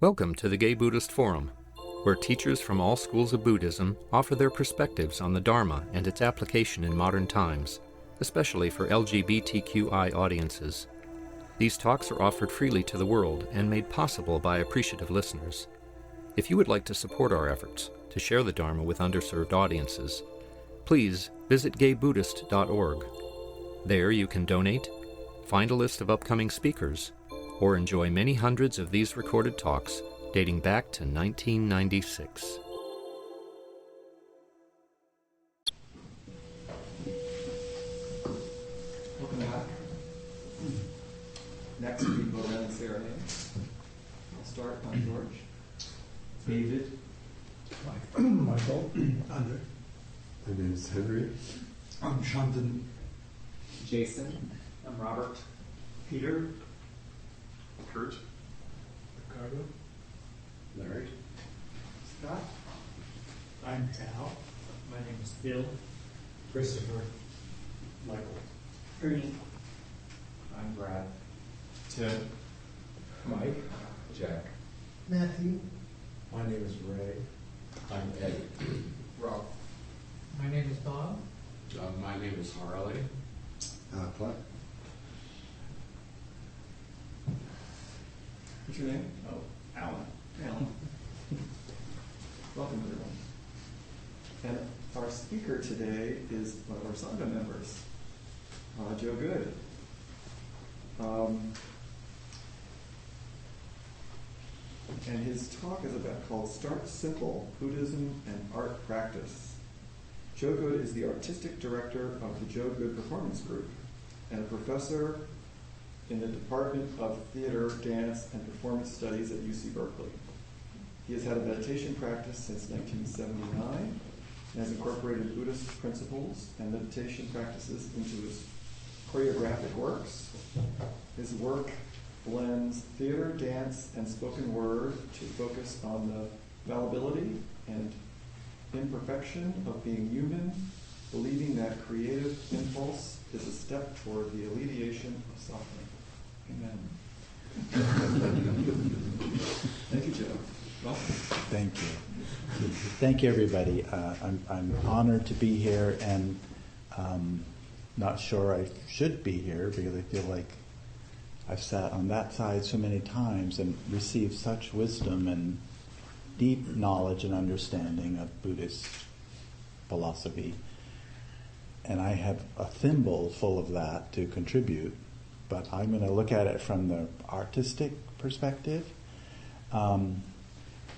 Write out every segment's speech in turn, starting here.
Welcome to the Gay Buddhist Forum, where teachers from all schools of Buddhism offer their perspectives on the Dharma and its application in modern times, especially for LGBTQI audiences. These talks are offered freely to the world and made possible by appreciative listeners. If you would like to support our efforts to share the Dharma with underserved audiences, please visit gaybuddhist.org. There you can donate, find a list of upcoming speakers, or enjoy many hundreds of these recorded talks dating back to 1996. Welcome back. Next we go around and say our names. I'll start. I'm George. David. Michael. Andre. My name is Henry. I'm Shantan. Jason. I'm Robert. Peter. Kurt. Ricardo. Larry. Scott. I'm Tal. My name is Bill. Christopher. Michael. Ernie. I'm Brad. Ted. Mike. Jack. Matthew. My name is Ray. I'm Ed. Rob. My name is Bob. My name is Harley. Clark. What's your name? Oh, Alan. Alan. Welcome, everyone. And our speaker today is one of our Sangha members, Joe Goode. And his talk is called Start Simple, Buddhism and Art Practice. Joe Goode is the artistic director of the Joe Goode Performance Group and a professor in the Department of Theater, Dance, and Performance Studies at UC Berkeley. He has had a meditation practice since 1979 and has incorporated Buddhist principles and meditation practices into his choreographic works. His work blends theater, dance, and spoken word to focus on the fallibility and imperfection of being human, believing that creative impulse is a step toward the alleviation of suffering. Amen. Thank you, Joe. Welcome. Thank you. Thank you, everybody. I'm honored to be here, and not sure I should be here because I feel like I've sat on that side so many times and received such wisdom and deep knowledge and understanding of Buddhist philosophy. And I have a thimble full of that to contribute, but I'm going to look at it from the artistic perspective. I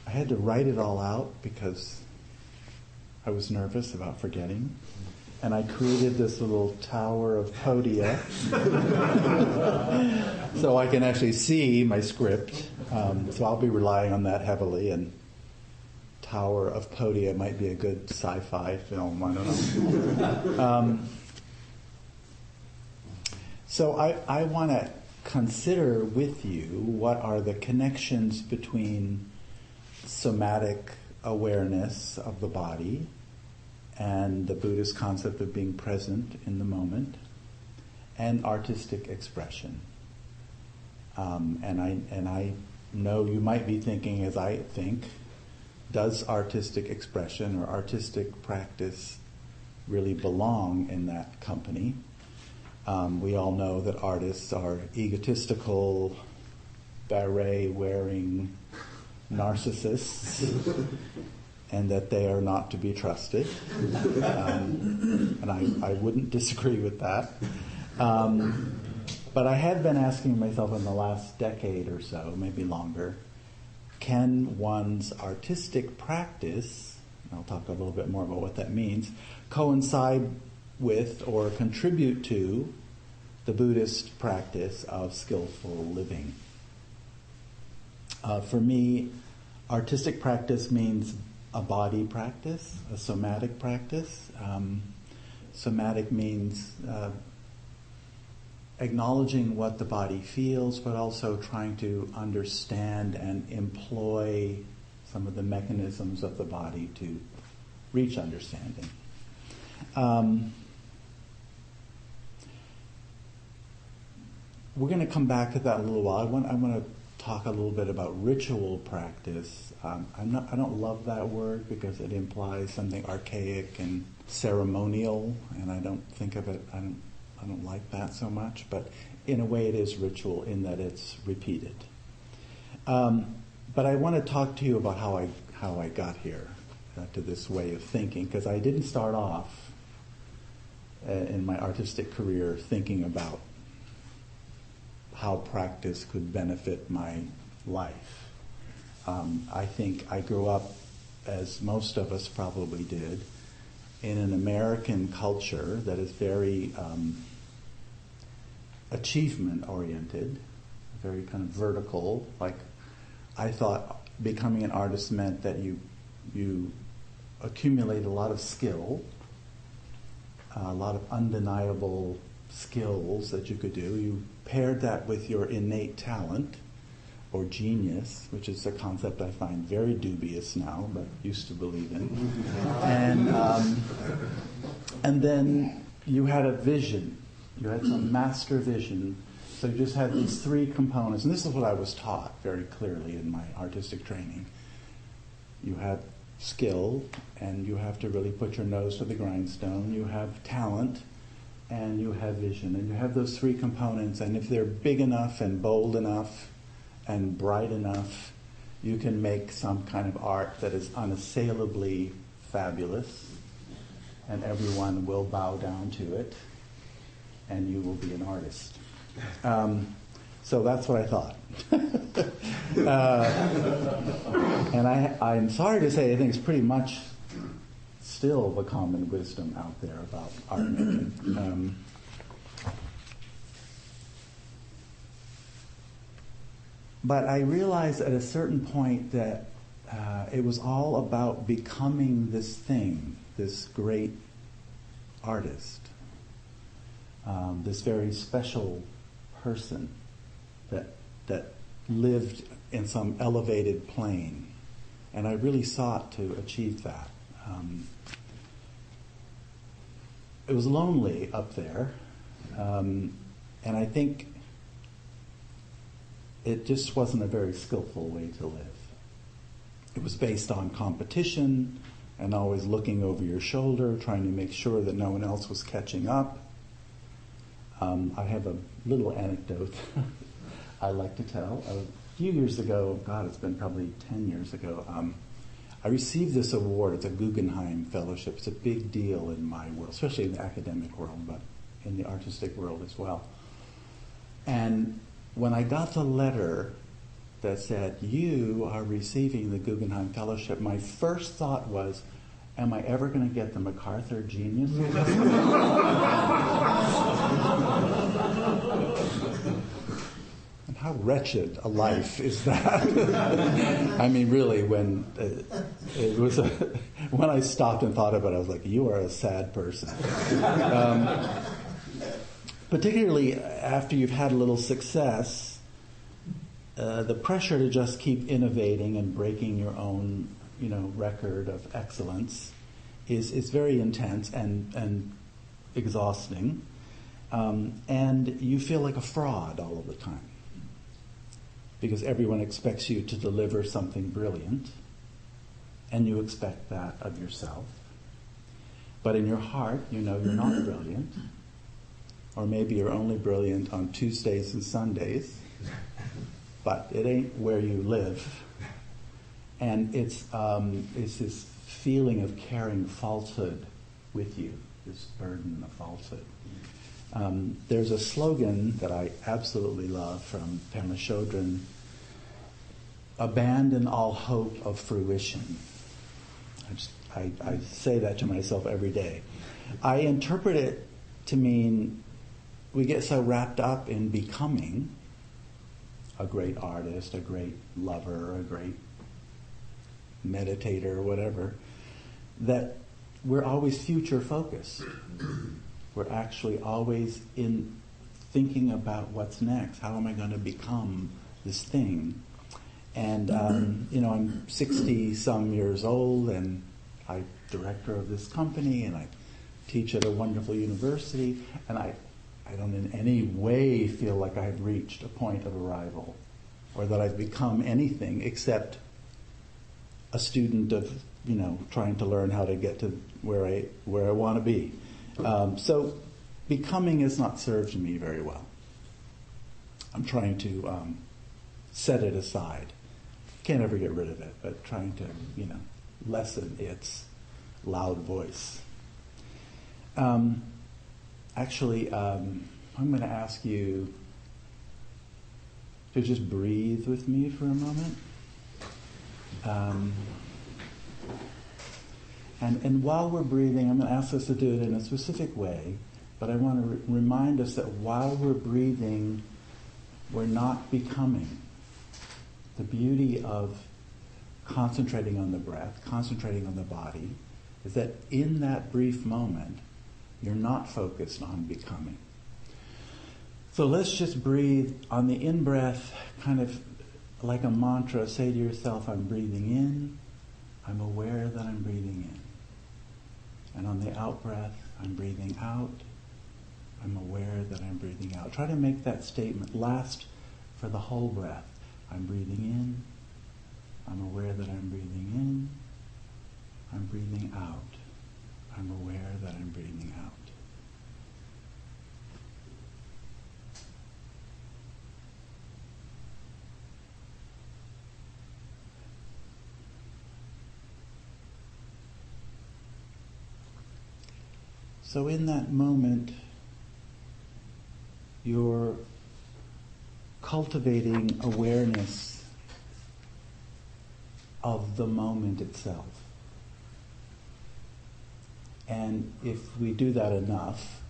had to write it all out because I was nervous about forgetting. And I created this little tower of podia so I can actually see my script. So I'll be relying on that heavily. And Tower of Podia might be a good sci-fi film. I don't know. So I want to consider with you what are the connections between somatic awareness of the body and the Buddhist concept of being present in the moment, and artistic expression. And I know you might be thinking, as I think, does artistic expression or artistic practice really belong in that company? We all know that artists are egotistical, beret-wearing narcissists, and that they are not to be trusted. And I wouldn't disagree with that. But I had been asking myself in the last decade or so, maybe longer, can one's artistic practice, and I'll talk a little bit more about what that means, coincide with or contribute to the Buddhist practice of skillful living? For me, artistic practice means a body practice, a somatic practice. Somatic means acknowledging what the body feels, but also trying to understand and employ some of the mechanisms of the body to reach understanding. We're going to come back to that in a little while. I want to talk a little bit about ritual practice. I don't love that word because it implies something archaic and ceremonial, and I don't think of it. I don't like that so much. But in a way, it is ritual in that it's repeated. But I want to talk to you about how I got here to this way of thinking, because I didn't start off in my artistic career thinking about how practice could benefit my life. I think I grew up, as most of us probably did, in an American culture that is very achievement-oriented, very kind of vertical. Like, I thought becoming an artist meant that you accumulate a lot of skill, a lot of undeniable skills that you could do. You paired that with your innate talent or genius, which is a concept I find very dubious now, but used to believe in. And then you had a vision. You had some master vision. So you just had these three components, and this is what I was taught very clearly in my artistic training. You have skill, and you have to really put your nose to the grindstone. You have talent, and you have vision. And you have those three components, and if they're big enough and bold enough and bright enough, you can make some kind of art that is unassailably fabulous, and everyone will bow down to it, and you will be an artist. So that's what I thought. And I'm sorry to say, I think it's pretty much still the common wisdom out there about art making. But I realized at a certain point that it was all about becoming this thing, this great artist, this very special person that lived in some elevated plane. And I really sought to achieve that. It was lonely up there, and I think it just wasn't a very skillful way to live. It was based on competition and always looking over your shoulder, trying to make sure that no one else was catching up. I have a little anecdote I like to tell. A few years ago, God, it's been probably 10 years ago, I received this award. It's a Guggenheim Fellowship. It's a big deal in my world, especially in the academic world, but in the artistic world as well. And when I got the letter that said, "You are receiving the Guggenheim Fellowship," my first thought was, am I ever going to get the MacArthur Genius Award? And how wretched a life is that? I mean, really, when when I stopped and thought about it, I was like, you are a sad person. Particularly after you've had a little success, the pressure to just keep innovating and breaking your own, record of excellence is very intense and exhausting, and you feel like a fraud all of the time because everyone expects you to deliver something brilliant, and you expect that of yourself. But in your heart, you know you're not brilliant. Or maybe you're only brilliant on Tuesdays and Sundays, but it ain't where you live. And it's this feeling of carrying falsehood with you, this burden of falsehood. There's a slogan that I absolutely love from Pema Chodron: "Abandon all hope of fruition." I say that to myself every day. I interpret it to mean we get so wrapped up in becoming a great artist, a great lover, a great meditator, or whatever, that we're always future focused. We're actually always in thinking about what's next. How am I going to become this thing? And, I'm 60-some years old, and I'm director of this company, and I teach at a wonderful university, and I don't in any way feel like I've reached a point of arrival. or that I've become anything except a student of, trying to learn how to get to where I want to be. So becoming has not served me very well. I'm trying to set it aside. Can't ever get rid of it, but trying to, lessen its loud voice. Actually, I'm going to ask you to just breathe with me for a moment. And while we're breathing, I'm going to ask us to do it in a specific way, but I want to remind us that while we're breathing, we're not becoming. The beauty of concentrating on the breath, concentrating on the body, is that in that brief moment, you're not focused on becoming. So let's just breathe on the in-breath, kind of like a mantra. Say to yourself, I'm breathing in. I'm aware that I'm breathing in. And on the out-breath, I'm breathing out. I'm aware that I'm breathing out. Try to make that statement last for the whole breath. I'm breathing in. I'm aware that I'm breathing in. I'm breathing out. I'm aware that I'm breathing out. So in that moment, you're cultivating awareness of the moment itself. And if we do that enough,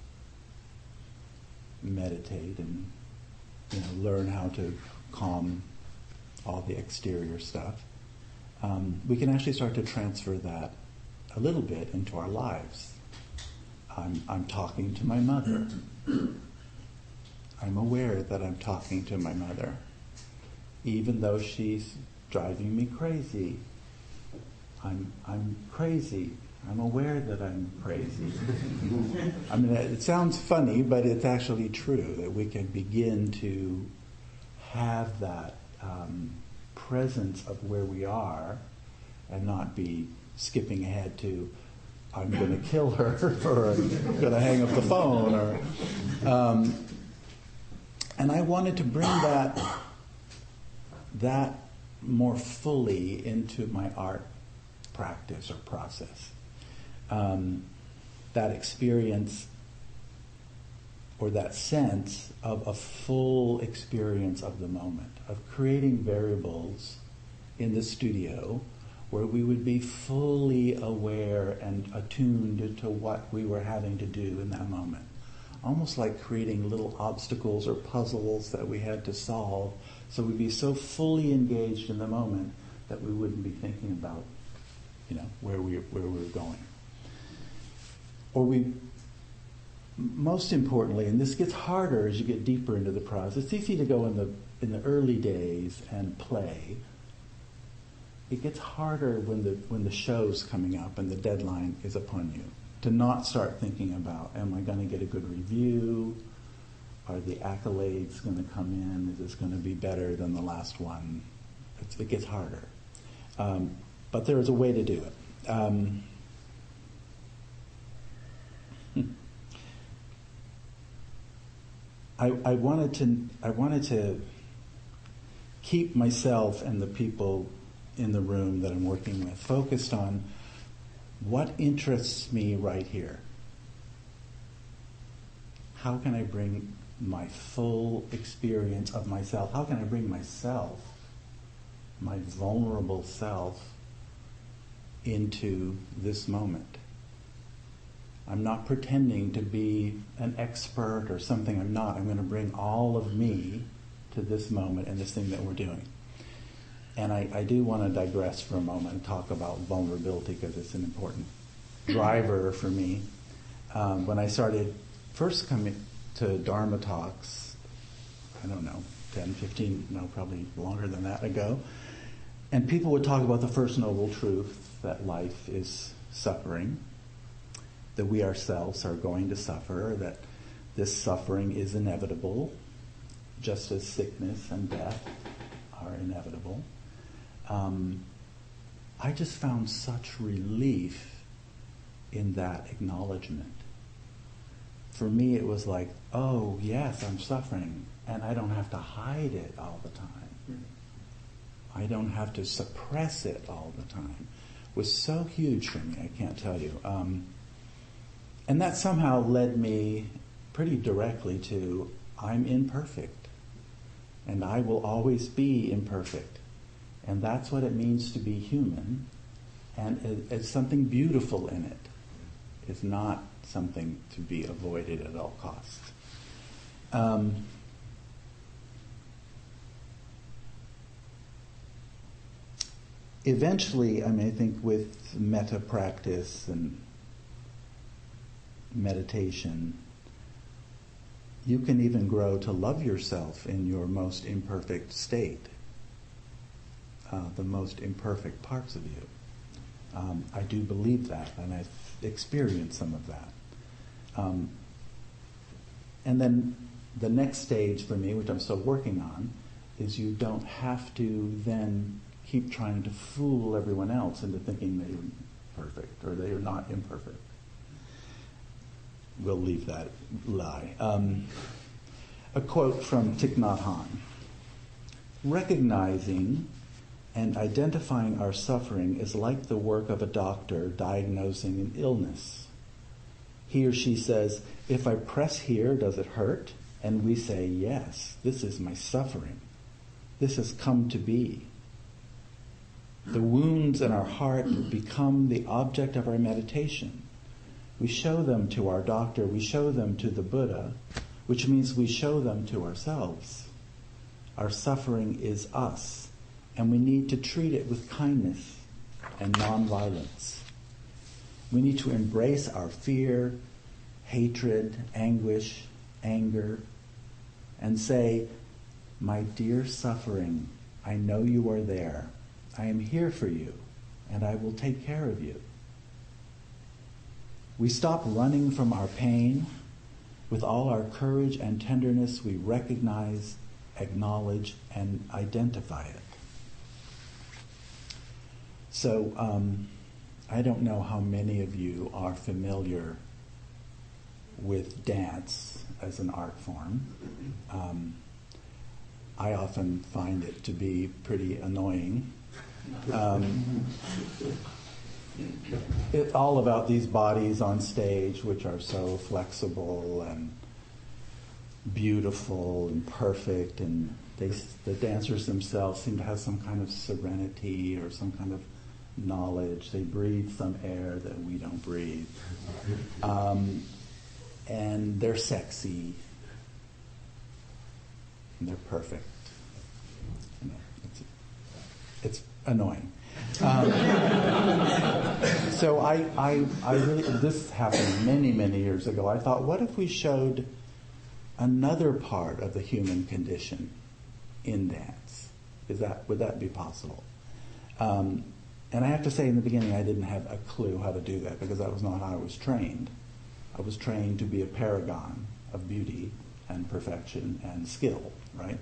meditate and learn how to calm all the exterior stuff, we can actually start to transfer that a little bit into our lives. I'm talking to my mother. I'm aware that I'm talking to my mother, even though she's driving me crazy. I'm crazy. I'm aware that I'm crazy. I mean, it sounds funny, but it's actually true that we can begin to have that presence of where we are and not be skipping ahead to, I'm going to kill her, or I'm going to hang up the phone, or... and I wanted to bring that more fully into my art practice or process. That experience or that sense of a full experience of the moment, of creating variables in the studio where we would be fully aware and attuned to what we were having to do in that moment. Almost like creating little obstacles or puzzles that we had to solve, so we'd be so fully engaged in the moment that we wouldn't be thinking about, where we were going. Or most importantly, and this gets harder as you get deeper into the process. It's easy to go in the early days and play. It gets harder when the show's coming up and the deadline is upon you, to not start thinking about, am I going to get a good review? Are the accolades going to come in? Is this going to be better than the last one? It gets harder. But there is a way to do it. I wanted to keep myself and the people in the room that I'm working with focused on what interests me right here. How can I bring my full experience of myself? How can I bring myself, my vulnerable self, into this moment? I'm not pretending to be an expert or something I'm not. I'm going to bring all of me to this moment and this thing that we're doing. And I do want to digress for a moment and talk about vulnerability because it's an important driver for me. When I started first coming to Dharma talks, I don't know, 10, 15, no, probably longer than that ago, and people would talk about the first noble truth, that life is suffering, that we ourselves are going to suffer, that this suffering is inevitable, just as sickness and death are inevitable. I just found such relief in that acknowledgement. For me, it was like, oh, yes, I'm suffering, and I don't have to hide it all the time. I don't have to suppress it all the time. It was so huge for me, I can't tell you. And that somehow led me pretty directly to, I'm imperfect, and I will always be imperfect. And that's what it means to be human, and it's something beautiful in it. It's not something to be avoided at all costs. Eventually, I think with metta practice and meditation, you can even grow to love yourself in your most imperfect state, the most imperfect parts of you. I do believe that, and I've experienced some of that. And then the next stage for me, which I'm still working on, is you don't have to then keep trying to fool everyone else into thinking that you're perfect or that you're not imperfect. We'll leave that lie. A quote from Thich Nhat Hanh. Recognizing and identifying our suffering is like the work of a doctor diagnosing an illness. He or she says, if I press here, does it hurt? And we say, yes, this is my suffering. This has come to be. The wounds in our heart become the object of our meditation. We show them to our doctor, we show them to the Buddha, which means we show them to ourselves. Our suffering is us, and we need to treat it with kindness and nonviolence. We need to embrace our fear, hatred, anguish, anger, and say, my dear suffering, I know you are there. I am here for you, and I will take care of you. We stop running from our pain. With all our courage and tenderness, we recognize, acknowledge, and identify it. So, I don't know how many of you are familiar with dance as an art form. I often find it to be pretty annoying. It's all about these bodies on stage, which are so flexible and beautiful and perfect, and the dancers themselves seem to have some kind of serenity or some kind of knowledge. They breathe some air that we don't breathe. And they're sexy. And they're perfect. It's annoying. So I really, this happened many, many years ago. I thought, what if we showed another part of the human condition in dance? Would that be possible? And I have to say, in the beginning, I didn't have a clue how to do that because that was not how I was trained. I was trained to be a paragon of beauty and perfection and skill, right?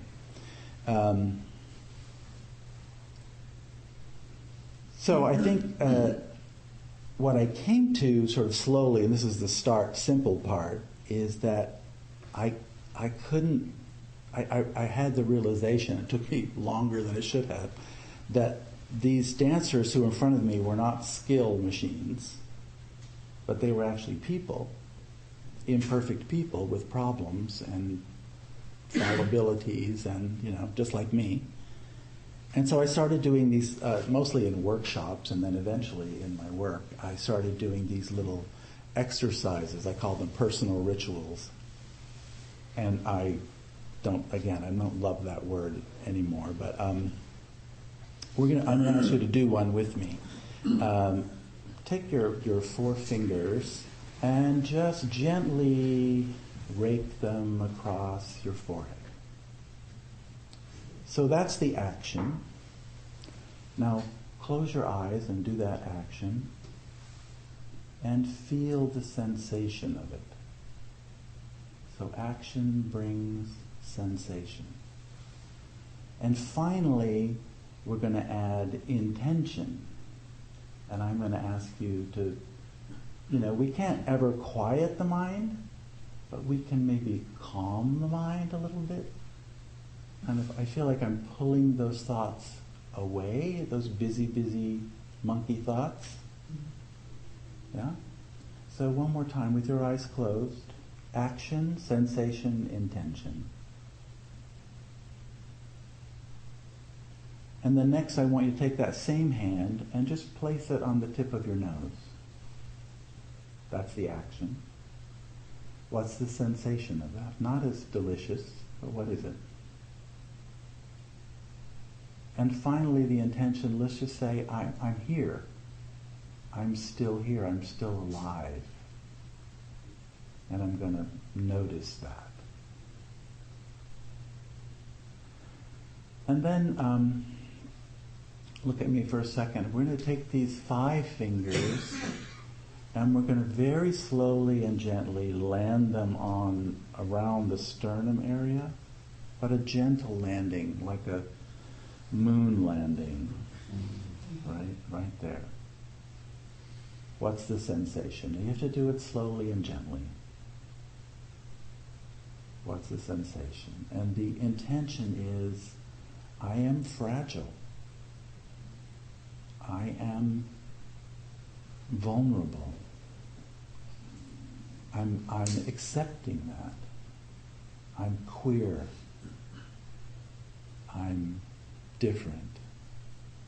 So I think what I came to sort of slowly, and this is the start simple part, is that I had the realization, it took me longer than it should have, that these dancers who were in front of me were not skill machines, but they were actually people, imperfect people with problems and fallibilities and, just like me. And so I started doing these, mostly in workshops, and then eventually in my work, I started doing these little exercises. I call them personal rituals. And I don't love that word anymore, but I'm going to ask you to do one with me. Take your 4 fingers and just gently rake them across your forehead. So that's the action. Now close your eyes and do that action and feel the sensation of it. So action brings sensation. And finally, we're going to add intention. And I'm going to ask you to, we can't ever quiet the mind, but we can maybe calm the mind a little bit. I feel like I'm pulling those thoughts away, those busy monkey thoughts. Yeah? So one more time with your eyes closed. Action, sensation, intention. And then next I want you to take that same hand and just place it on the tip of your nose. That's the action. What's the sensation of that? Not as delicious, but what is it? And finally the intention, let's just say, I'm here. I'm still here. I'm still alive. And I'm going to notice that. And then look at me for a second. We're going to take these 5 fingers and we're going to very slowly and gently land them on around the sternum area, but a gentle landing, like a moon landing, right there. What's the sensation? You have to do it slowly and gently. What's the sensation? And the intention is, I am fragile. I am vulnerable. I'm accepting that. I'm queer. I'm different.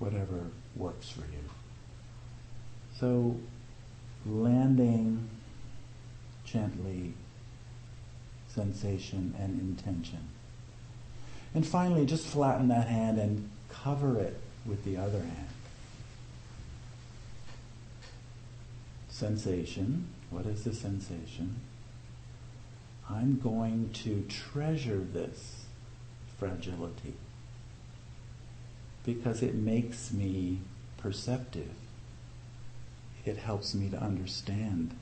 Whatever works for you. So, landing gently, sensation and intention. And finally, just flatten that hand and cover it with the other hand. Sensation. What is the sensation? I'm going to treasure this fragility because it makes me perceptive. It helps me to understand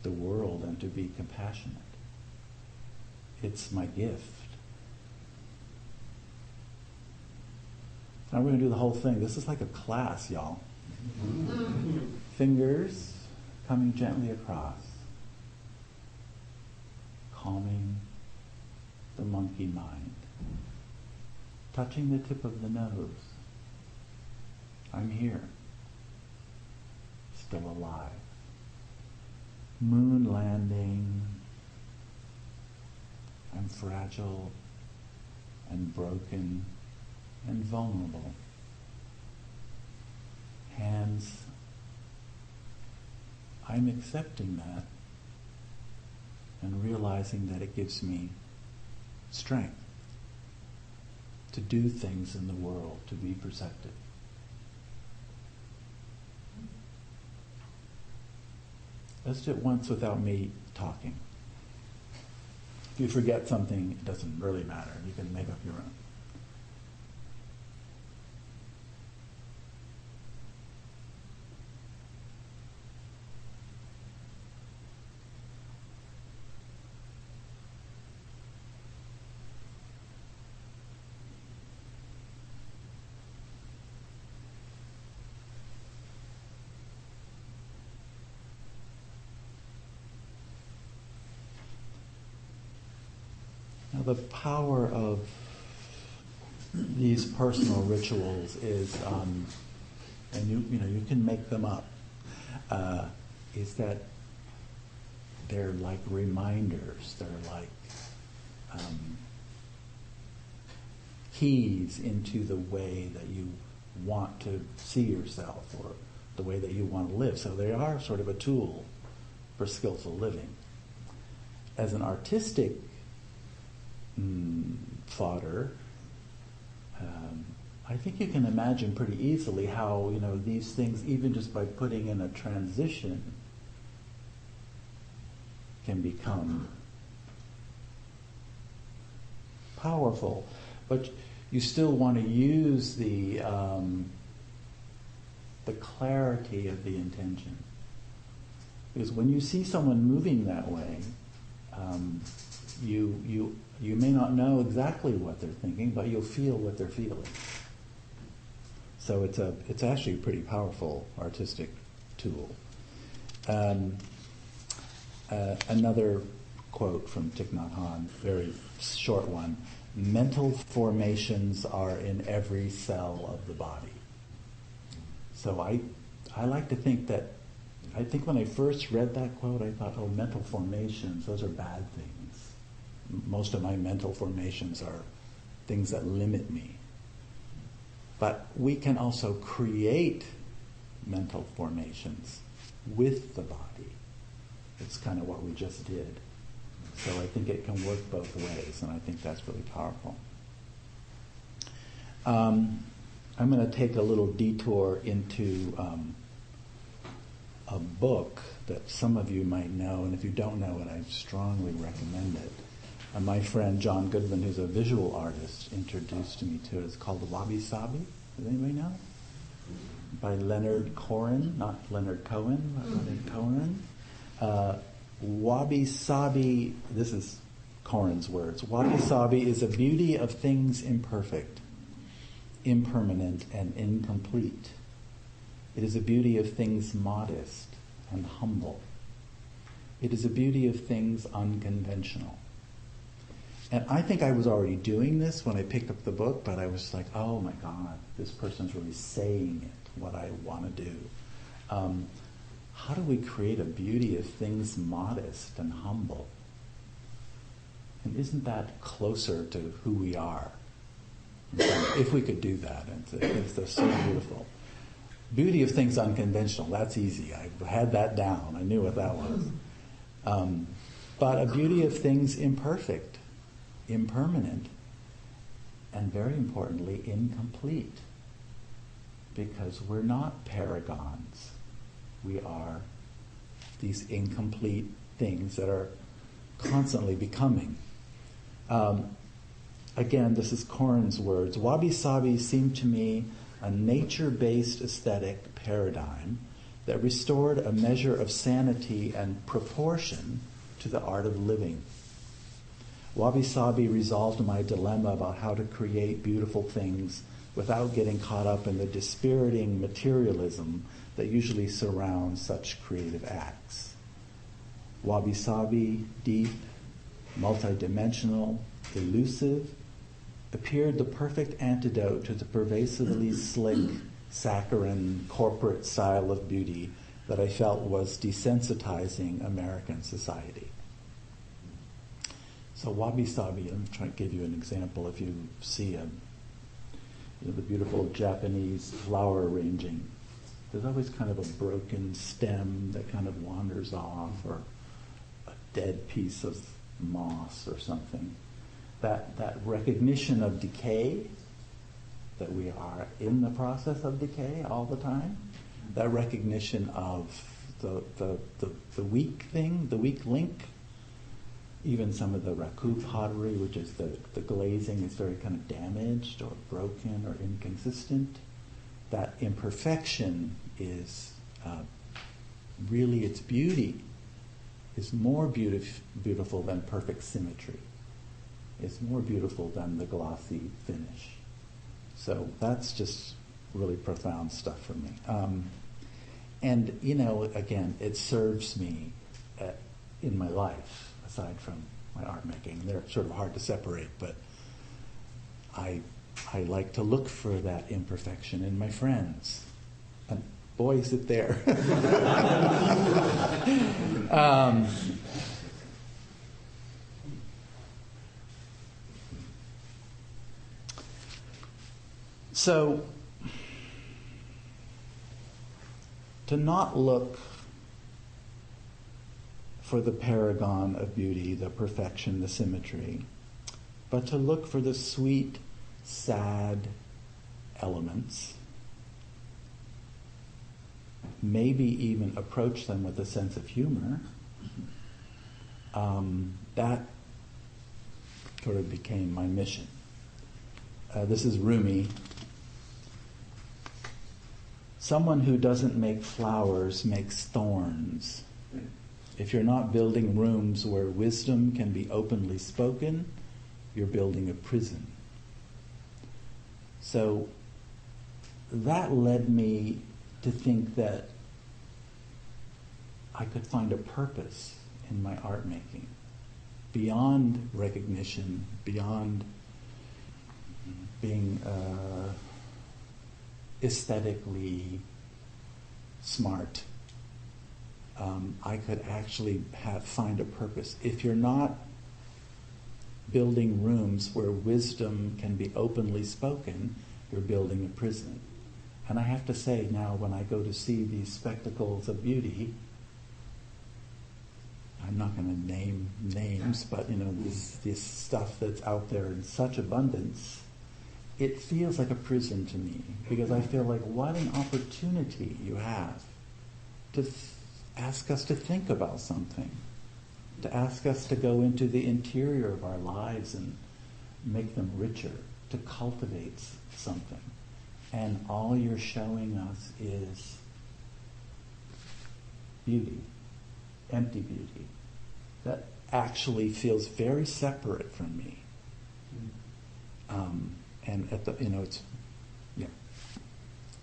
the world and to be compassionate. It's my gift. Now we're going to do the whole thing. This is like a class, y'all. Fingers coming gently across, calming the monkey mind, touching the tip of the nose. I'm here, still alive. Moon landing. I'm fragile and broken and vulnerable. Hands. I'm accepting that and realizing that it gives me strength to do things in the world, to be perceptive. Let's do it once without me talking. If you forget something, it doesn't really matter. You can make up your own. The power of these personal rituals is, and you can make them up, is that they're like reminders. They're like keys into the way that you want to see yourself or the way that you want to live. So they are sort of a tool for skillful living. As an artistic fodder, I think you can imagine pretty easily how these things, even just by putting in a transition, can become powerful. But you still want to use the clarity of the intention, because when you see someone moving that way, You may not know exactly what they're thinking, but you'll feel what they're feeling. So it's actually a pretty powerful artistic tool. Another quote from Thich Nhat Hanh, very short one. Mental formations are in every cell of the body. So I like to think that, I think when I first read that quote, I thought, oh, mental formations, those are bad things. Most of my mental formations are things that limit me. But we can also create mental formations with the body. It's kind of what we just did. So I think it can work both ways, and I think that's really powerful. I'm going to take a little detour into a book that some of you might know, and if you don't know it, I strongly recommend it. My friend John Goodman, who's a visual artist, introduced me to it. It's called Wabi Sabi. Does anybody know? By Leonard Cohen, not Leonard Cohen, but Leonard Cohen. Wabi Sabi, this is Cohen's words. Wabi Sabi is a beauty of things imperfect, impermanent, and incomplete. It is a beauty of things modest and humble. It is a beauty of things unconventional. And I think I was already doing this when I picked up the book, but I was like, oh my God, this person's really saying it, what I want to do. How do we create a beauty of things modest and humble? And isn't that closer to who we are? If we could do that, it's so beautiful. Beauty of things unconventional, that's easy. I had that down. I knew what that was. But a beauty of things imperfect, impermanent, and very importantly, incomplete. Because we're not paragons. We are these incomplete things that are constantly becoming. Again, this is Cohen's words. Wabi Sabi seemed to me a nature-based aesthetic paradigm that restored a measure of sanity and proportion to the art of living. Wabi Sabi resolved my dilemma about how to create beautiful things without getting caught up in the dispiriting materialism that usually surrounds such creative acts. Wabi Sabi, deep, multidimensional, elusive, appeared the perfect antidote to the pervasively slick, saccharine, corporate style of beauty that I felt was desensitizing American society. So Wabi Sabi, I'm trying to give you an example. If you see the beautiful Japanese flower arranging, there's always kind of a broken stem that kind of wanders off, or a dead piece of moss or something. That recognition of decay, that we are in the process of decay all the time, that recognition of the weak thing, the weak link, even some of the raku pottery, which is the glazing is very kind of damaged or broken or inconsistent. That imperfection is really, its beauty is more beautiful than perfect symmetry. It's more beautiful than the glossy finish. So that's just really profound stuff for me. And, again, it serves me in my life, aside from my art making. They're sort of hard to separate, but I like to look for that imperfection in my friends. And boy, is it there. So, to not look for the paragon of beauty, the perfection, the symmetry, but to look for the sweet, sad elements, maybe even approach them with a sense of humor, that sort of became my mission. This is Rumi. Someone who doesn't make flowers makes thorns. If you're not building rooms where wisdom can be openly spoken, you're building a prison. So that led me to think that I could find a purpose in my art making, beyond recognition, beyond being aesthetically smart. I could actually find a purpose. If you're not building rooms where wisdom can be openly spoken, you're building a prison. And I have to say now, when I go to see these spectacles of beauty, I'm not going to name names, but this stuff that's out there in such abundance, it feels like a prison to me, because I feel like what an opportunity you have to ask us to think about something, to ask us to go into the interior of our lives and make them richer, to cultivate something. And all you're showing us is beauty, empty beauty, that actually feels very separate from me. And at the, it's, yeah,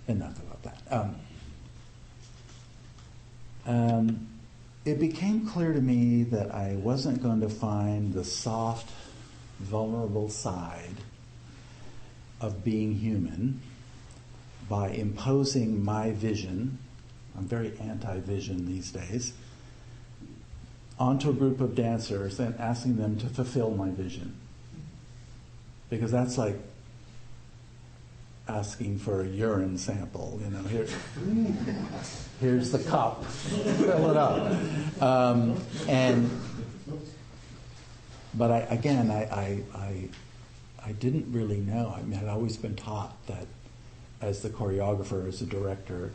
enough about that. It became clear to me that I wasn't going to find the soft, vulnerable side of being human by imposing my vision, I'm very anti-vision these days, onto a group of dancers and asking them to fulfill my vision. Because that's like asking for a urine sample, here's the cup, fill it up. But I didn't really know. I mean, I'd always been taught that as the choreographer, as a director,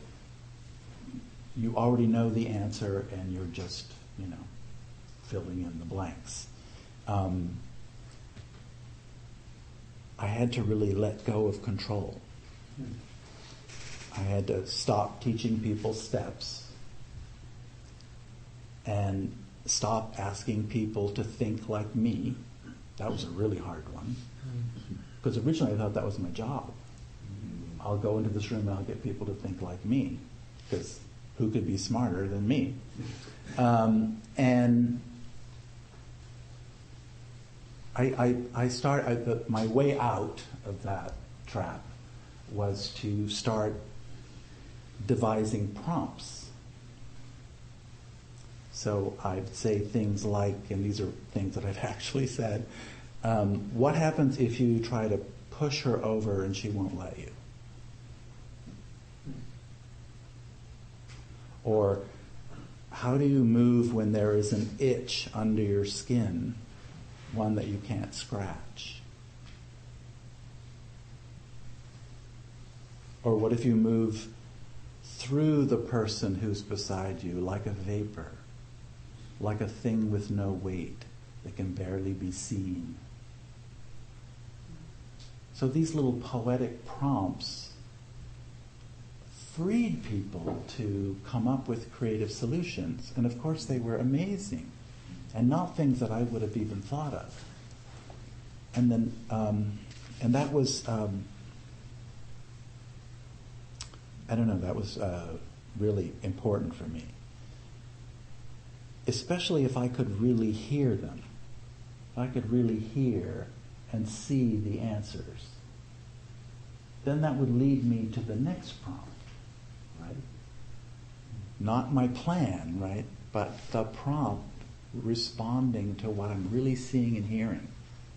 you already know the answer and you're just, filling in the blanks. I had to really let go of control. I had to stop teaching people steps and stop asking people to think like me. That was a really hard one. Because originally I thought that was my job. I'll go into this room and I'll get people to think like me. Because who could be smarter than me? And my way out of that trap was to start devising prompts. So I'd say things like, and these are things that I've actually said, what happens if you try to push her over and she won't let you? Or how do you move when there is an itch under your skin, one that you can't scratch? Or what if you move through the person who's beside you like a vapor, like a thing with no weight that can barely be seen? So these little poetic prompts freed people to come up with creative solutions. And of course they were amazing, and not things that I would have even thought of. And then, and that was, that was really important for me. Especially if I could really hear them. If I could really hear and see the answers. Then that would lead me to the next prompt, right? Not my plan, right? But the prompt responding to what I'm really seeing and hearing,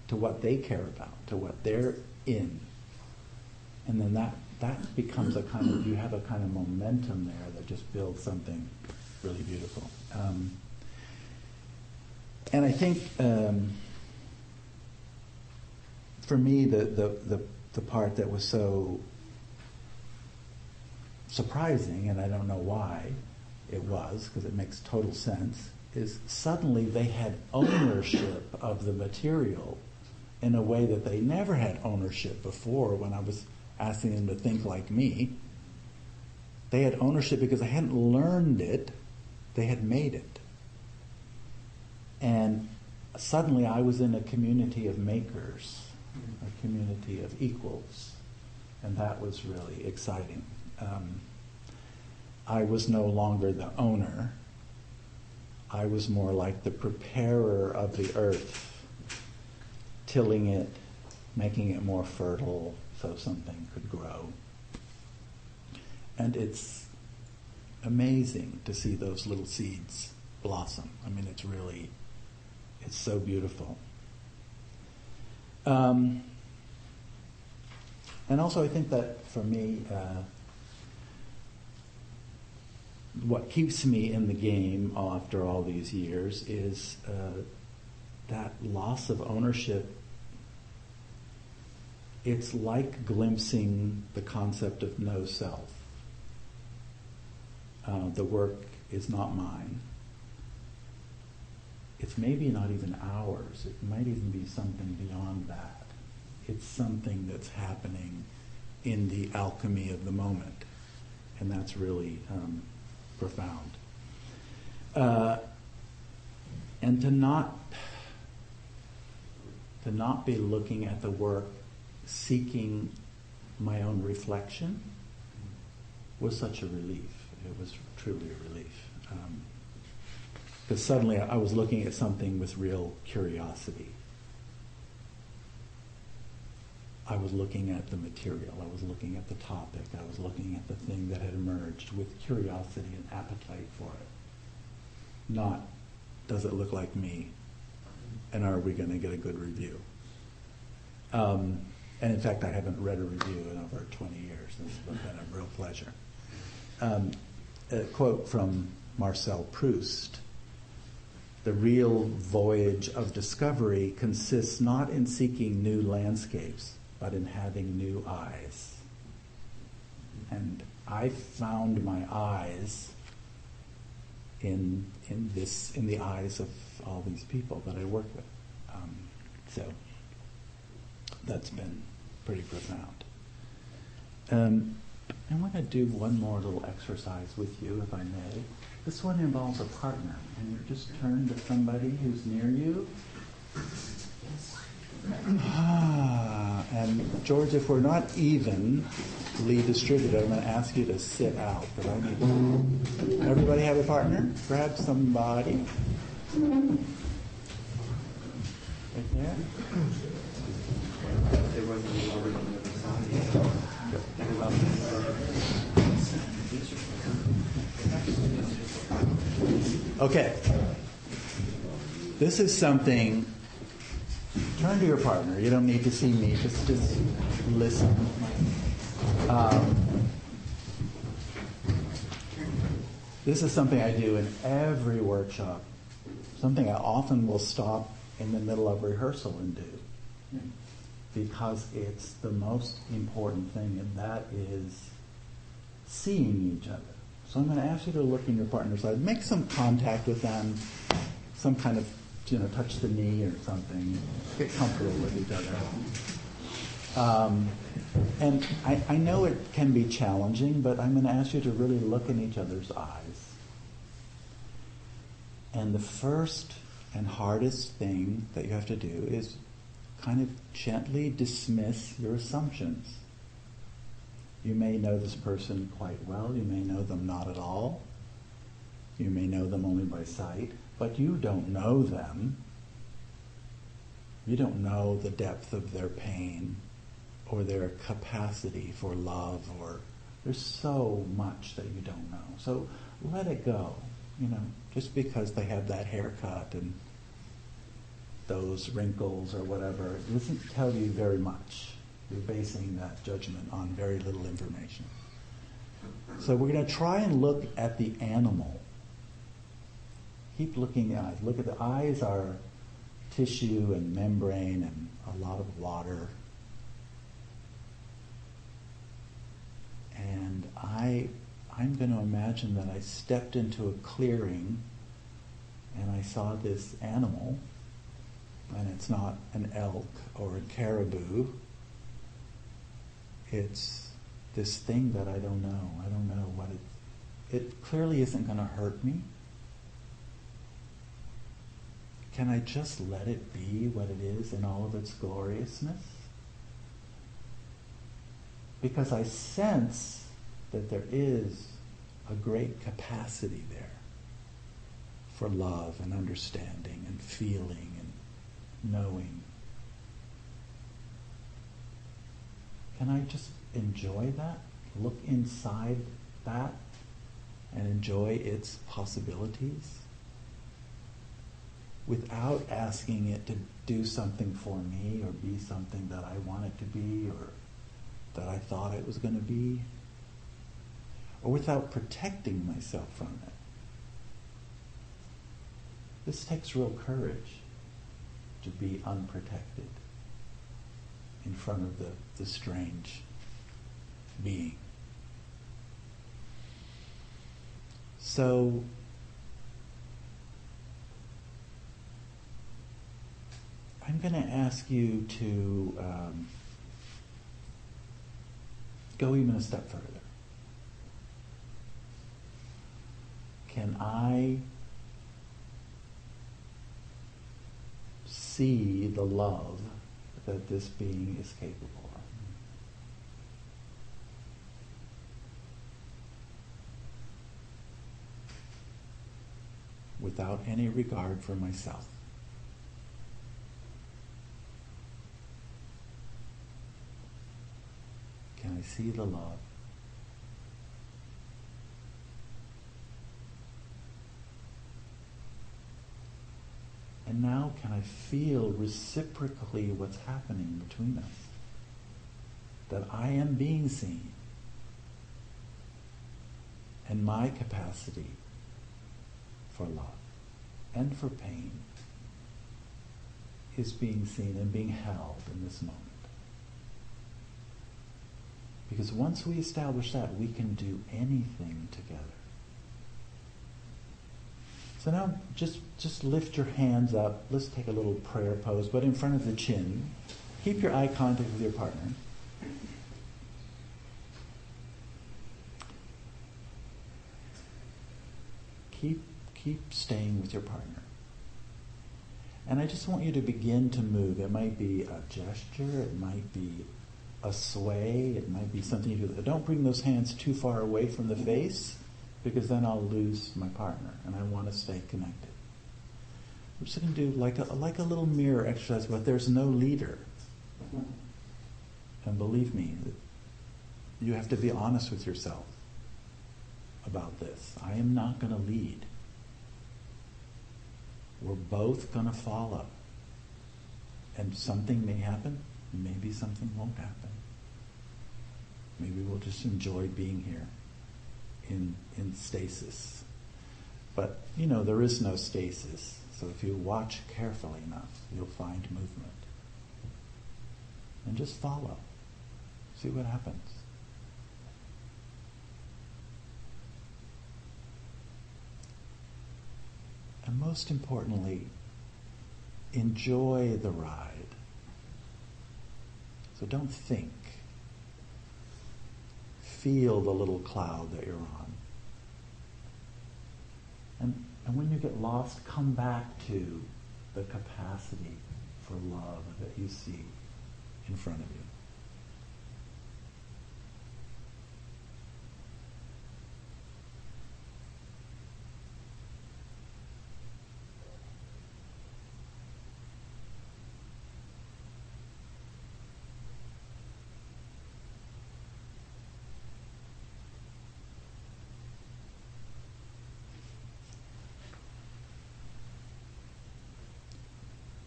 to what they care about, to what they're in. And then that becomes you have a kind of momentum there that just builds something really beautiful. And I think for me, the part that was so surprising, and I don't know why it was, because it makes total sense, is suddenly they had ownership of the material in a way that they never had ownership before when I was asking them to think like me. They had ownership because they hadn't learned it, they had made it. And suddenly I was in a community of makers, a community of equals, and that was really exciting. I was no longer the owner. I was more like the preparer of the earth, tilling it, making it more fertile so something could grow. And it's amazing to see those little seeds blossom. I mean, it's so beautiful. And also I think that for me, what keeps me in the game after all these years is that loss of ownership. It's like glimpsing the concept of no self. The work is not mine. It's maybe not even ours. It might even be something beyond that. It's something that's happening in the alchemy of the moment. And that's really profound. And to not be looking at the work seeking my own reflection was such a relief. It was truly a relief. Because suddenly I was looking at something with real curiosity. I was looking at the material. I was looking at the topic. I was looking at the thing that had emerged with curiosity and appetite for it. Not, does it look like me? And are we going to get a good review? And in fact, I haven't read a review in over 20 years. This has been a real pleasure. A quote from Marcel Proust: "The real voyage of discovery consists not in seeking new landscapes, but in having new eyes." And I found my eyes in the eyes of all these people that I work with. So that's been pretty profound. I want to do one more little exercise with you, if I may. This one involves a partner, and you just turn to somebody who's near you. And George, if we're not evenly distributed, I'm going to ask you to sit out. But I need everybody have a partner? Grab somebody. Right there. Okay. This is something. Turn to your partner. You don't need to see me. Just listen. This is something I do in every workshop. Something I often will stop in the middle of rehearsal and do, because it's the most important thing, and that is seeing each other. So I'm going to ask you to look in your partner's eyes. Make some contact with them, some kind of, touch the knee or something. Get comfortable with each other. And I know it can be challenging, but I'm going to ask you to really look in each other's eyes. And the first and hardest thing that you have to do is kind of gently dismiss your assumptions. You may know this person quite well. You may know them not at all. You may know them only by sight. But you don't know them. You don't know the depth of their pain or their capacity for love, or there's so much that you don't know. So let it go. Just because they have that haircut and those wrinkles or whatever, it doesn't tell you very much. You're basing that judgment on very little information. So we're going to try and look at the animal. Keep looking at the eyes. Look at the eyes are tissue and membrane and a lot of water. And I'm going to imagine that I stepped into a clearing and I saw this animal, and it's not an elk or a caribou. It's this thing that I don't know. I don't know what it clearly isn't going to hurt me. can I just let it be what it is in all of its gloriousness? Because I sense that there is a great capacity there for love and understanding and feeling and knowing. Can I just enjoy that? Look inside that and enjoy its possibilities without asking it to do something for me or be something that I want it to be or that I thought it was going to be, or without protecting myself from it. This takes real courage to be unprotected in front of the strange being. So I'm going to ask you to go even a step further. Can I see the love that this being is capable of? Without any regard for myself. Can I see the love? And now can I feel reciprocally what's happening between us? That I am being seen. And my capacity for love and for pain is being seen and being held in this moment. Because once we establish that, we can do anything together. So now just lift your hands up. Let's take a little prayer pose, but in front of the chin. Keep your eye contact with your partner. Keep staying with your partner. And I just want you to begin to move. It might be a gesture, it might be a sway, it might be something you do. Don't bring those hands too far away from the face, because then I'll lose my partner, and I want to stay connected. We're just going to do like a little mirror exercise, but there's no leader. And believe me, you have to be honest with yourself about this. I am not going to lead. We're both going to follow. And something may happen, maybe something won't happen. Maybe we'll just enjoy being here in stasis. But, there is no stasis. So if you watch carefully enough, you'll find movement. And just follow. See what happens. And most importantly, enjoy the ride. So don't think. Feel the little cloud that you're on. And when you get lost, come back to the capacity for love that you see in front of you.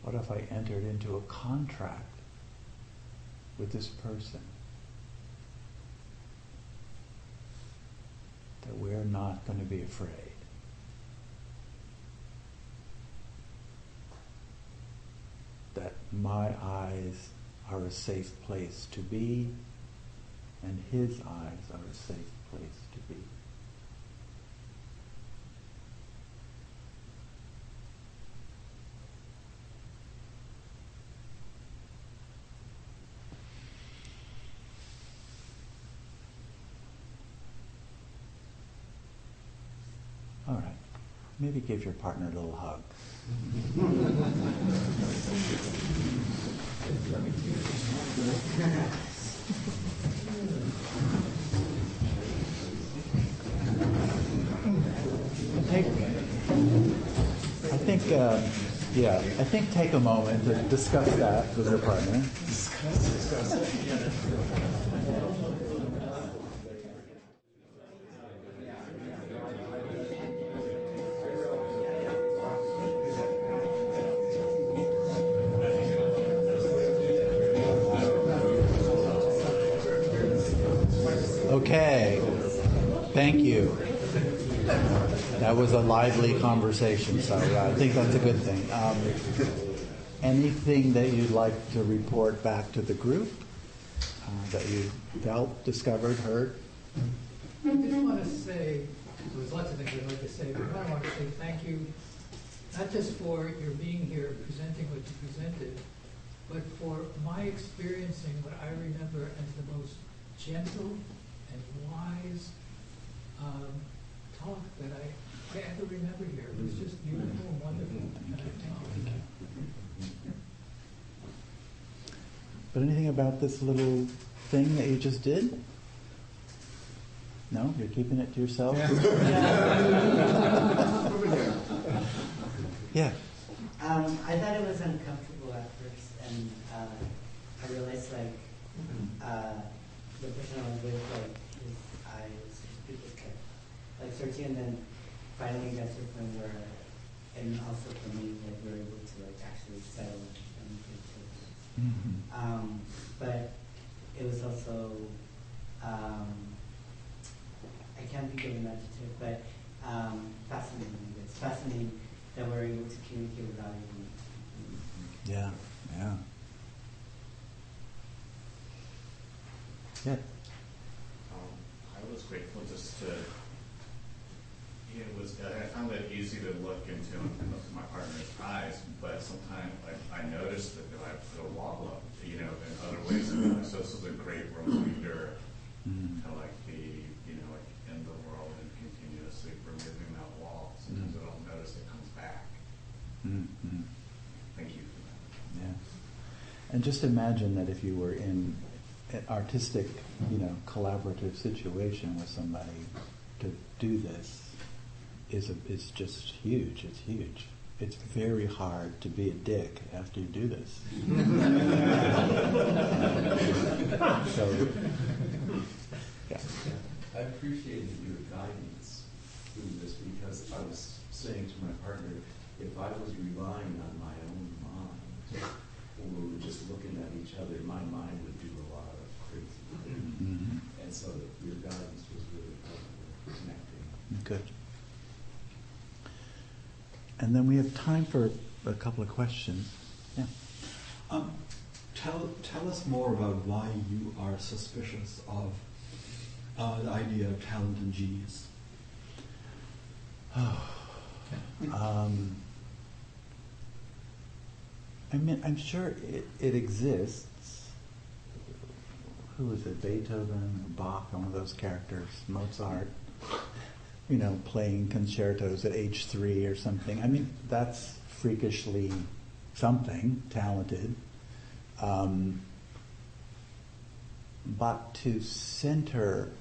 What if I entered into a contract with this person that we're not going to be afraid? That my eyes are a safe place to be, and his eyes are a safe place to be. All right. maybe give your partner a little hug. I think take a moment to discuss that with your partner. Okay, thank you. That was a lively conversation, so I think that's a good thing. Anything that you'd like to report back to the group that you felt, discovered, heard? I just want to say, there's lots of things I'd like to say, but I want to say thank you, not just for your being here, presenting what you presented, but for my experiencing what I remember as the most gentle and wise talk that I ever remember here. It was just beautiful and wonderful. And I thank you. But anything about this little thing that you just did? No? You're keeping it to yourself? Yeah. I thought it was uncomfortable at first, and I realized, like, the person I was with, like, his eyes, his pupils kept, like, searching, and then finally got to a point where, and also for me, like, we were able to, like, actually settle and get to it. But it was also, I can't think of an adjective, but fascinating. It's fascinating that we're able to communicate without even. Yeah. Yeah. I was grateful just to. I found it easy to look into my partner's eyes, but sometimes I noticed that I put a wall up, in other ways. So this was a great reminder to like be, like in the world and continuously removing that wall. Sometimes I don't notice it comes back. Mm-hmm. Thank you for that. Yeah. And just imagine that if you were in an artistic, collaborative situation with somebody, to do this is just huge. It's huge. It's very hard to be a dick after you do this. So, yeah. I appreciated your guidance through this because I was saying to my partner, if I was relying on my own mind, when we were just looking at each other, my mind would do a lot of crazy things. Mm-hmm. And so your guidance was really helpful connecting. Good. And then we have time for a couple of questions. Yeah. Tell us more about why you are suspicious of the idea of talent and genius. I'm sure it exists. Who is it? Beethoven or Bach, one of those characters, Mozart, playing concertos at age 3 or something. I mean, that's freakishly something, talented. But to center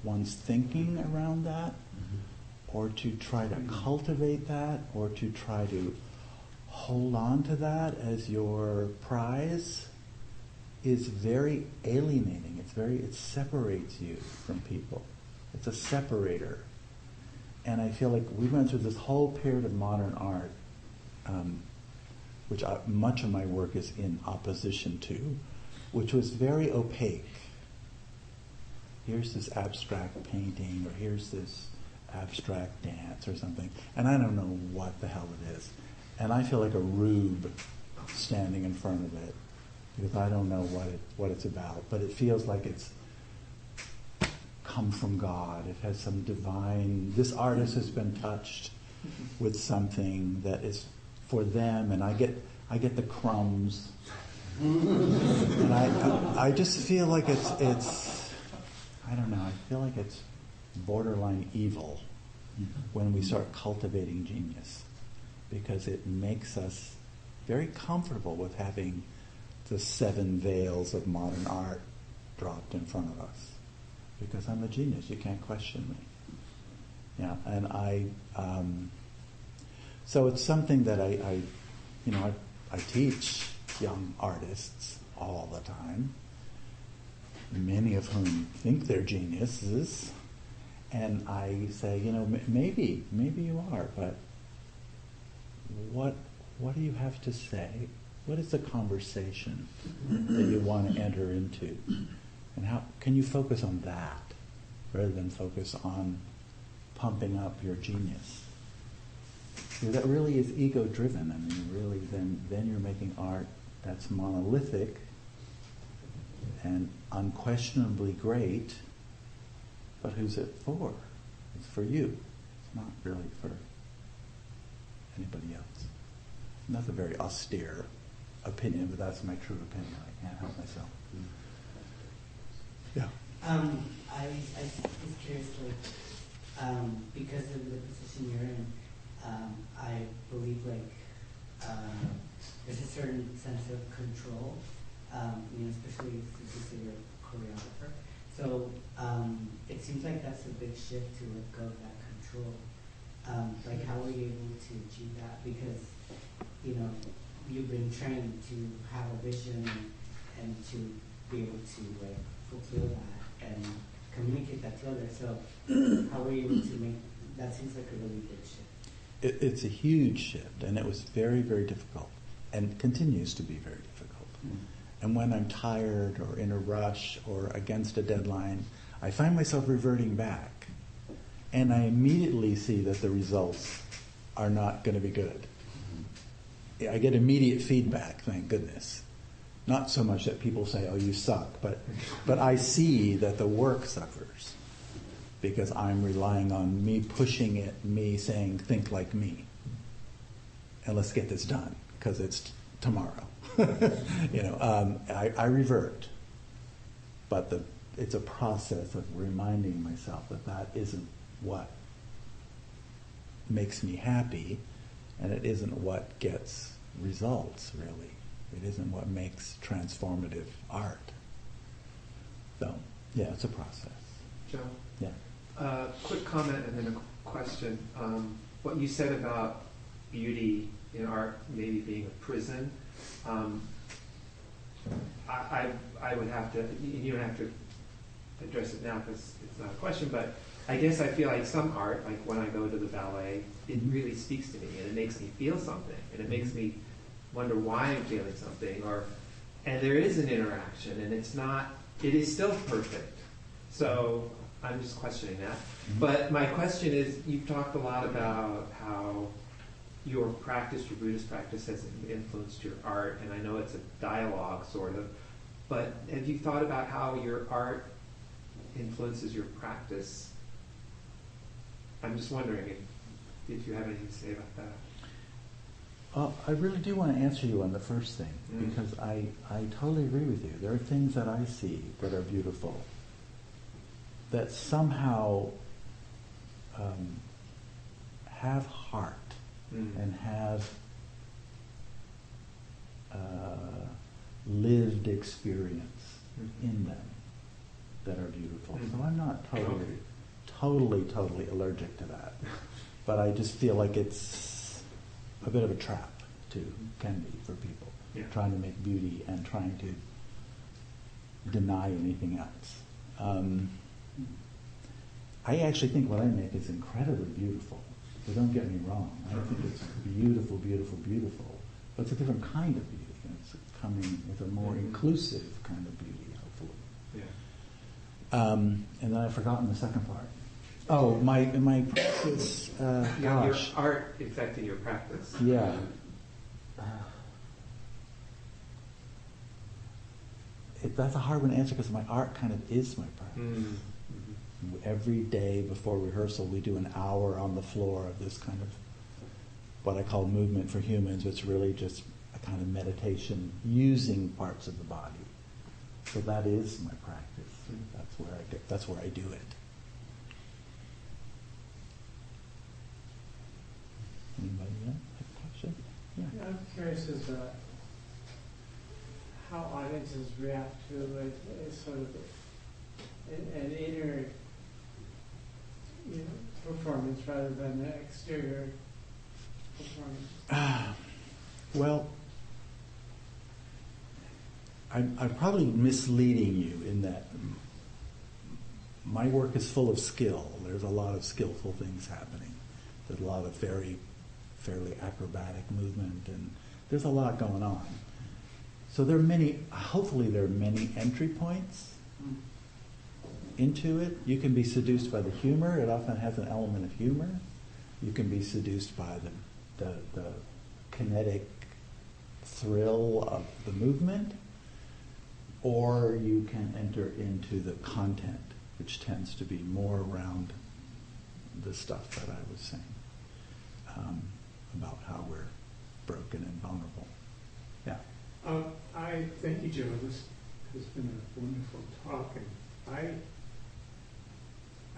one's thinking around that, or to try to cultivate that, or to try to hold on to that as your prize is very alienating. It separates you from people. It's a separator. And I feel like we went through this whole period of modern art, which much of my work is in opposition to, which was very opaque. Here's this abstract painting, or here's this abstract dance or something, and I don't know what the hell it is. And I feel like a rube standing in front of it, because I don't know what it's about, but it feels like it's come from God. It has some divine, this artist has been touched with something that is for them, and I get the crumbs. And I just feel like it's I don't know, I feel like it's borderline evil. when we start cultivating genius, because it makes us very comfortable with having the 7 veils of modern art dropped in front of us. Because I'm a genius, you can't question me. Yeah, and so it's something that I teach young artists all the time, many of whom think they're geniuses, and I say, maybe you are, but what do you have to say? What is the conversation that you want to enter into? And how can you focus on that rather than focus on pumping up your genius? Because that really is ego-driven. I mean, really, then you're making art that's monolithic and unquestionably great, but who's it for? It's for you. It's not really for anybody else. And that's a very austere opinion, but that's my true opinion. I can't help myself. Yeah. I was curious, because of the position you're in, I believe there's a certain sense of control, especially since you say you're a choreographer. So it seems like that's a big shift to let go of that control. How were you able to achieve that? Because, you've been trained to have a vision and to be able to fulfill that and communicate that to others. So how were you able to make that? Seems like a really big shift. It's a huge shift, and it was very, very difficult, and continues to be very difficult. Mm-hmm. And when I'm tired or in a rush or against a deadline, I find myself reverting back, and I immediately see that the results are not going to be good. I get immediate feedback, thank goodness. Not so much that people say, "Oh, you suck," but I see that the work suffers because I'm relying on me pushing it, me saying, "Think like me, and let's get this done because it's tomorrow." I revert, but it's a process of reminding myself that isn't what makes me happy, and it isn't what gets results, really. It isn't what makes transformative art. So, yeah, it's a process. Joe? Yeah. Quick comment and then a question. What you said about beauty in art maybe being a prison, I would have to, you don't have to address it now because it's not a question, but I guess I feel like some art, like when I go to the ballet, it really speaks to me and it makes me feel something and it makes me wonder why I'm feeling something, and there is an interaction and it is still perfect. So I'm just questioning that. Mm-hmm. But my question is, you've talked a lot about how your practice, your Buddhist practice has influenced your art, and I know it's a dialogue sort of, but have you thought about how your art influences your practice? I'm just wondering if you have anything to say about that. I really do want to answer you on the first thing, because I totally agree with you. There are things that I see that are beautiful, that somehow have heart and have lived experience in them that are beautiful. So I'm not totally allergic to that. But I just feel like it's a bit of a trap, can be, for people. Yeah. Trying to make beauty and trying to deny anything else. I actually think what I make is incredibly beautiful. So don't get me wrong. I think it's beautiful, beautiful, beautiful. But it's a different kind of beauty. It's coming with a more inclusive kind of beauty, hopefully. Yeah. And then I've forgotten the second part. Oh, my practice. Your art affecting your practice. Yeah. That's a hard one to answer because my art kind of is my practice. Mm-hmm. Every day before rehearsal, we do an hour on the floor of this kind of what I call movement for humans. It's really just a kind of meditation using parts of the body. So that is my practice. That's where I do it. I'm curious as to how audiences react to a sort of an inner, performance rather than an exterior performance. Well, I'm probably misleading you in that my work is full of skill. There's a lot of skillful things happening. There's a lot of fairly acrobatic movement, and there's a lot going on. So hopefully there are many entry points into it. You can be seduced by the humor. It often has an element of humor. You can be seduced by the kinetic thrill of the movement, or you can enter into the content, which tends to be more around the stuff that I was saying about how we're broken and vulnerable. Yeah. I thank you, Joe. This has been a wonderful talk, and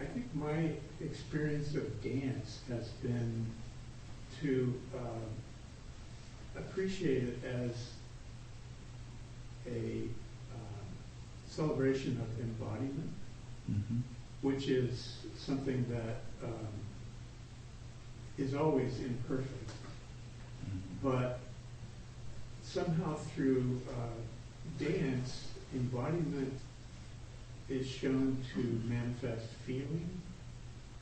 I think my experience of dance has been to appreciate it as a celebration of embodiment, which is something that is always imperfect, but somehow through dance, embodiment is shown to manifest feeling,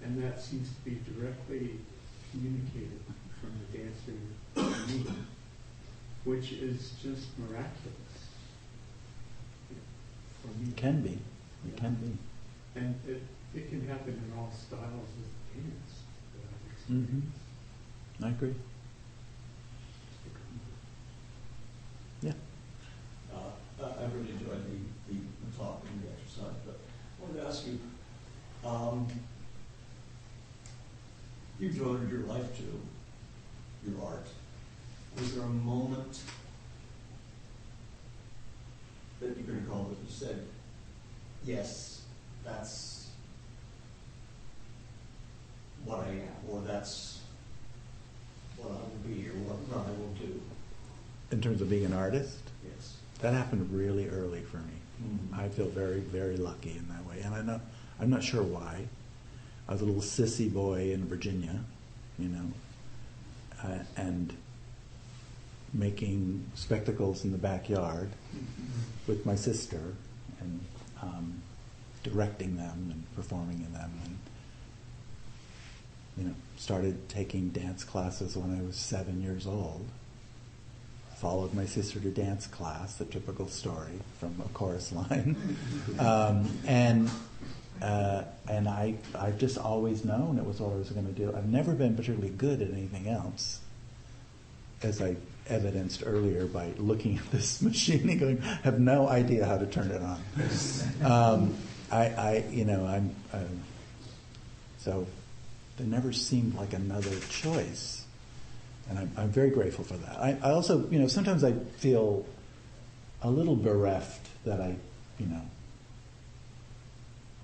and that seems to be directly communicated from the dancer to me, which is just miraculous for me. It can be. It can be. And it can happen in all styles of dance that I've experienced. I agree. Yeah. I really enjoyed the talk and the exercise, but I wanted to ask you, you've devoted your life to your art. Was there a moment that you can recall that you said, yes, that's what I am, or that's what I will be, or what I will do? In terms of being an artist? Yes. That happened really early for me. I feel very, very lucky in that way. And I'm not sure why. I was a little sissy boy in Virginia, and making spectacles in the backyard with my sister, and directing them and performing in them, and started taking dance classes when I was 7 years old. Followed my sister to dance class, the typical story from a chorus line, and I've just always known it was what I was going to do. I've never been particularly good at anything else, as I evidenced earlier by looking at this machine and going, I have no idea how to turn it on. So there never seemed like another choice. And I'm very grateful for that. I also, sometimes I feel a little bereft that I,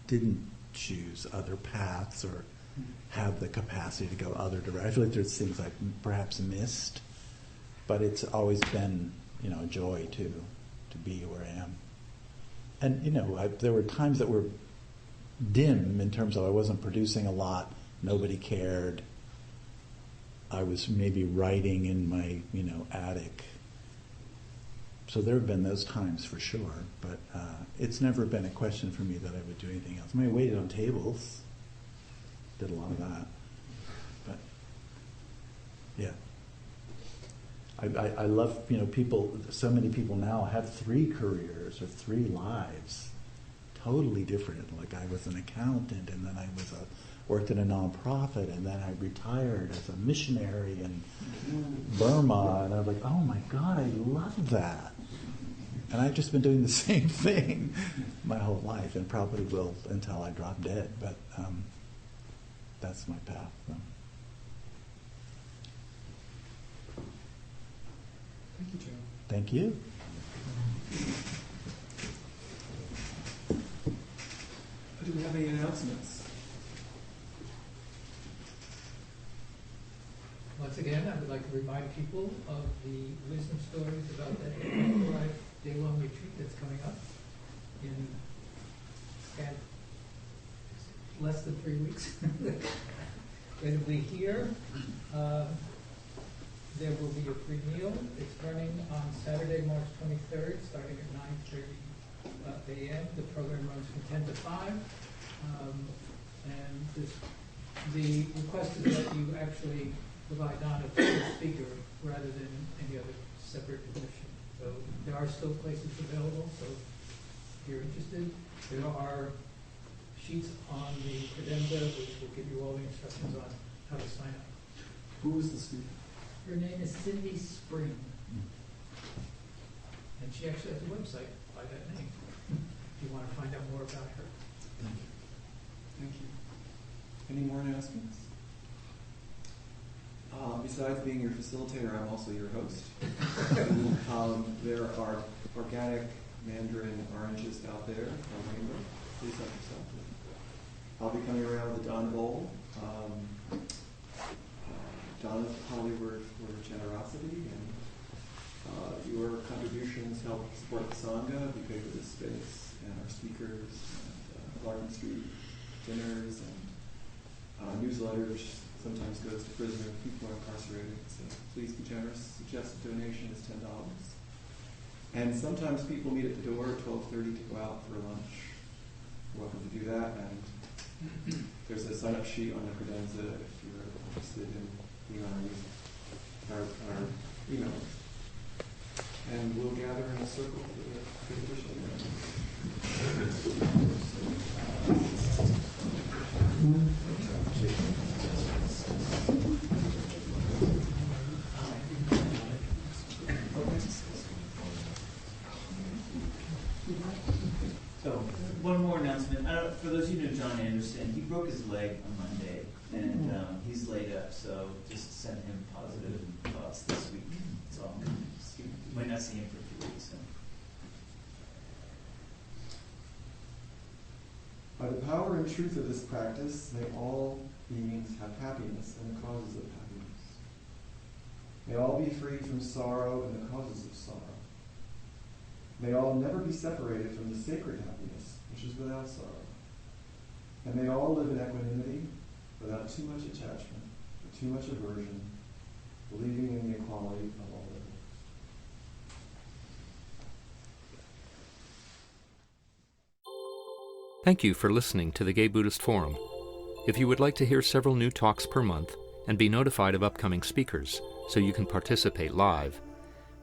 didn't choose other paths or have the capacity to go other directions. I feel like there's things I've perhaps missed, but it's always been, a joy to be where I am. And, there were times that were dim in terms of I wasn't producing a lot, nobody cared. I was maybe writing in my, attic. So there have been those times for sure, but it's never been a question for me that I would do anything else. I mean, I waited on tables, did a lot of that, but yeah. I love, people, so many people now have 3 careers or 3 lives, totally different. Like I was an accountant, and then I worked in a nonprofit, and then I retired as a missionary in Burma, and I was like, oh my God, I love that. And I've just been doing the same thing my whole life, and probably will until I drop dead, but that's my path. So. Thank you, Joe. Thank you. Do we have any announcements? Once again, I would like to remind people of the wisdom stories about that day-long retreat that's coming up in less than 3 weeks. Randomly here. There will be a free meal. It's running on Saturday, March 23rd, starting at 9:30 a.m. The program runs from 10 to 5. And the request is that you actually provide Donna to the speaker rather than any other separate admission. So there are still places available, so if you're interested, there are sheets on the credenza which will give you all the instructions on how to sign up. Who is the speaker? Her name is Cindy Spring. And she actually has a website by that name, if you want to find out more about her. Thank you. Thank you. Any more announcements? Besides being your facilitator, I'm also your host. There are organic mandarin oranges out there from Rainbow. Please help yourself. I'll be coming around with a Don bowl. Donna's holy word for generosity, and your contributions help support the Sangha, be big with this space, and our speakers, and Larkin Street dinners, and newsletters. Sometimes goes to prisoners, people are incarcerated, so please be generous. Suggested donation is $10. And sometimes people meet at the door at 12:30 to go out for lunch. You're welcome to do that, and there's a sign-up sheet on the credenza if you're interested in being on our email list. And we'll gather in a circle for the official So, one more announcement. For those of you who know John Anderson, he broke his leg on Monday, and he's laid up, so just send him positive thoughts this week. That's all. You might not see him for a few weeks. So. By the power and truth of this practice, may all beings have happiness and the causes of happiness. May all be free from sorrow and the causes of sorrow. May all never be separated from the sacred happiness, which is without sorrow. And may all live in equanimity, without too much attachment, or too much aversion, believing in the equality of all living. Thank you for listening to the Gay Buddhist Forum. If you would like to hear several new talks per month and be notified of upcoming speakers so you can participate live,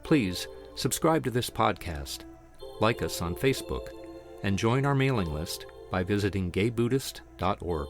please subscribe to this podcast, like us on Facebook, and join our mailing list by visiting gaybuddhist.org.